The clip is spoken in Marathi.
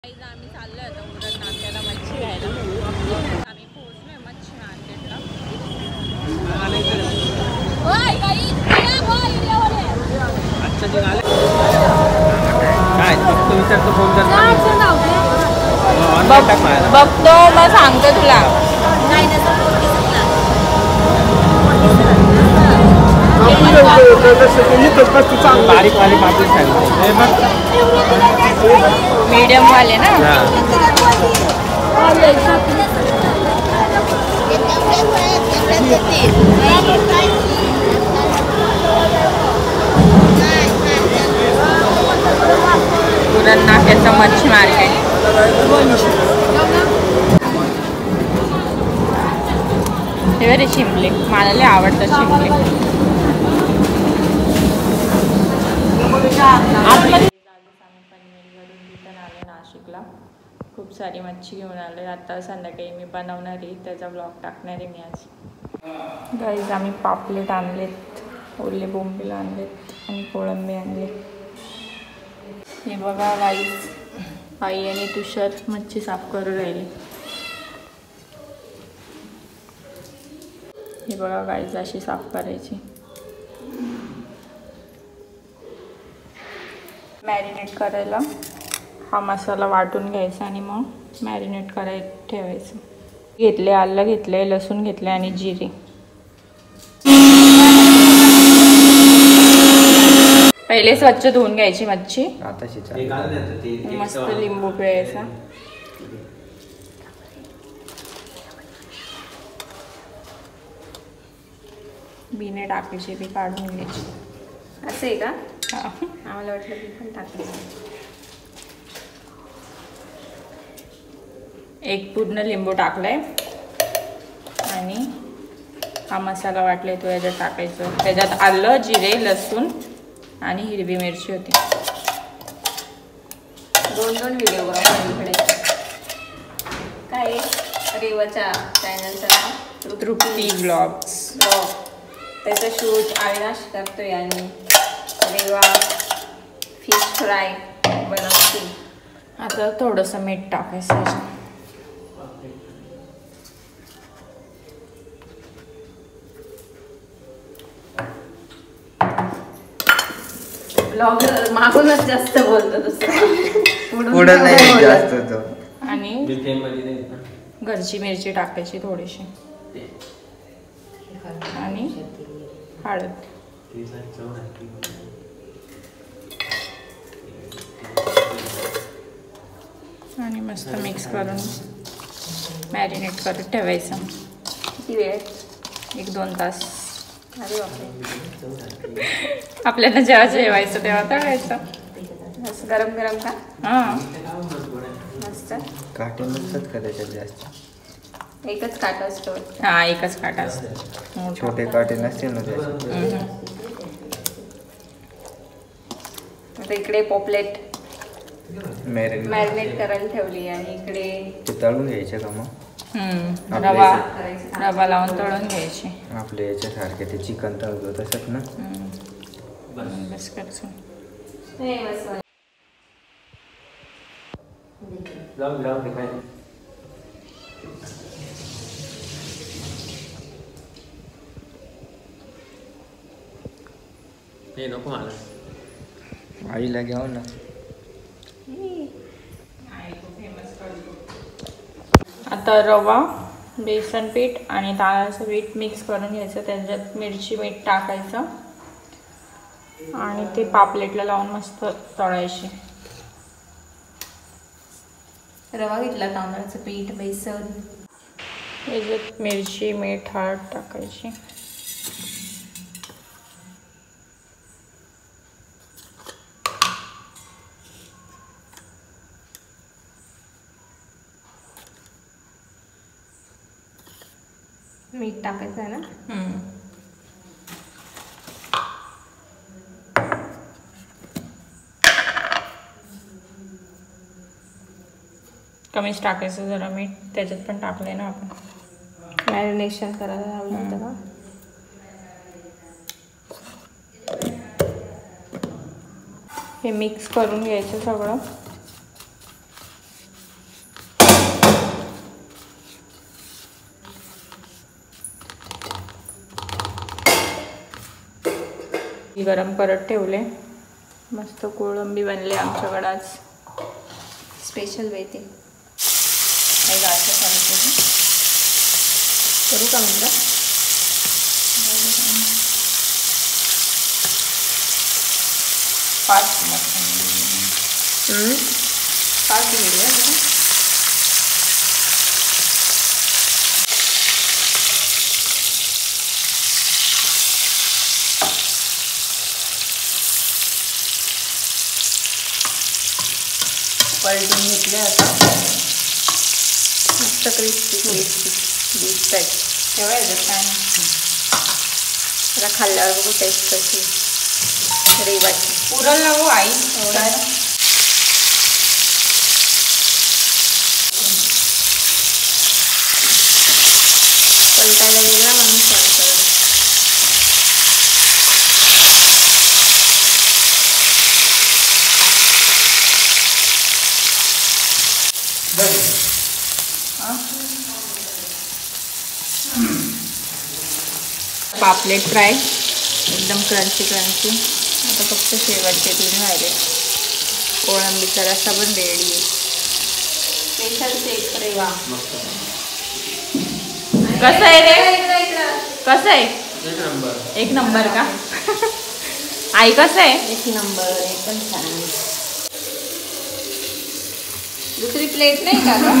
आम्ही चाललोय आता उरण नाक्याला मच्छी घ्यायला. आम्ही पोहोचलोय मच्छी मार्केटला. बघतो मग सांगतो तुला. मीडियम वाले ना. उरण नाक्याचं मच्छी मार्केट. हे बरे शिमले, मला लय आवडतं शिमले. नाशिकला खूप सारी मच्छी घेऊन आले. आता संध्याकाळी मी बनवणार आहे, त्याचा ब्लॉग टाकणार आहे मी आज. गाईज आम्ही पापलेट आणलेत, ओले बोंबील आणलेत आणि कोळंबी आणले. हे बघा गाईज, आई आणि तुषार मच्छी साफ करू राहिली. हे बघा गाईज, अशी साफ करायची. मॅरिनेट करायला हा मसाला वाटून घ्यायचा आणि मग मॅरिनेट करायला ठेवायचं. घेतले आलं, घेतले लसूण, घेतले आणि जिरे. पहिले स्वच्छ धुवून घ्यायची मच्छी. मस्त लिंबू पिळायचा. बिने टाकायची, बी काढून घ्यायची. असं आहे का? आम्हाला वाटलं की पण टाकायचं. एक पूर्ण लिंबू टाकलाय आणि हा मसाला वाटलाय तो याच्यात टाकायचं. त्याच्यात आलं, जिरे, लसूण आणि हिरवी मिरची होती. 2 व्हिडिओ बघा इकडे. काय रेवाच्या चॅनलचं नाव तृप्ती ब्लॉग्स. त्याचं शूट अविनाश करतोय आणि रेवा फिश फ्राय बनवते. आता थोडंसं मीठ टाकायचं. ब्लॉगर मागूनच जास्त बोलतो पुढे नाही जास्त तो. आणि घरची मिरची टाकायची थोडीशी आणि हळद. आणि मस्त मिक्स करून मॅरिनेट करत ठेवायचं. किती वेळ? 1-2 तास. अरे बापरे. आपल्याला जेव्हा जेवायचं तेव्हा तळायचं. असं गरम गरम का? हां, मस्त. काटे नसतात का त्याच्यात जास्त? एकच काटा असतो. हां, एकच काटा असतो. छोटे काटे नसतील ना त्याचे. आता इकडे पॉपलेट मॅरिनेट करायला ठेवली आणि इकडे ते तळून घ्यायचे का मग? रवा लावून तळून घ्यायचे. आपल्या याच्यासारखे ते चिकन तळतो तसंच ना. बस करायचं. हे नको मला. आईला घ्याव ना. आता रवा, बेसन पीठ आणि तांदळाचं पीठ मिक्स करून घ्यायचं. त्याच्यात मिरची, मीठ टाकायचं आणि ते पापलेटला लावून मस्त तळायचे. रवा घेतला, तांदळाचं पीठ, बेसन. त्याच्यात मिरची, मीठ, हळद टाकायची. मीठ टाकायचं आहे ना. कमीच टाकायचं जरा मीठ. त्याच्यात पण टाकलंय ना आपण. मॅरिनेशन करायला लावलं होतं का? हे मिक्स करून घ्यायचं सगळं. गरम करत ठेवले. मस्त कोळंबी बनले आमच्याकडं आज. स्पेशल वेते काही गाठं चालू करू का म्हणलं. फास्ट गेली पलटून घेतले आता. मस्त क्रिस्पी दिसतंय. ठेवायचं काय जरा खाल्ल्यावर बघू टेस्ट कशी रेवाची. पुरण नको आई एवढा पलटायला वेगळा माणूस चालतो. पापलेट फ्राय एकदम क्रंची. आता फक्त शेवटचे 3 राहिले. कोळंबीचा रस्सा पण रेडी आहे. Special set Reva. कसं आहे रे? कसं आहे? 1 नंबर. 1 नंबर का? आई कसं आहे? 1 नंबर एकदम छान. दुसरी प्लेट नाही का?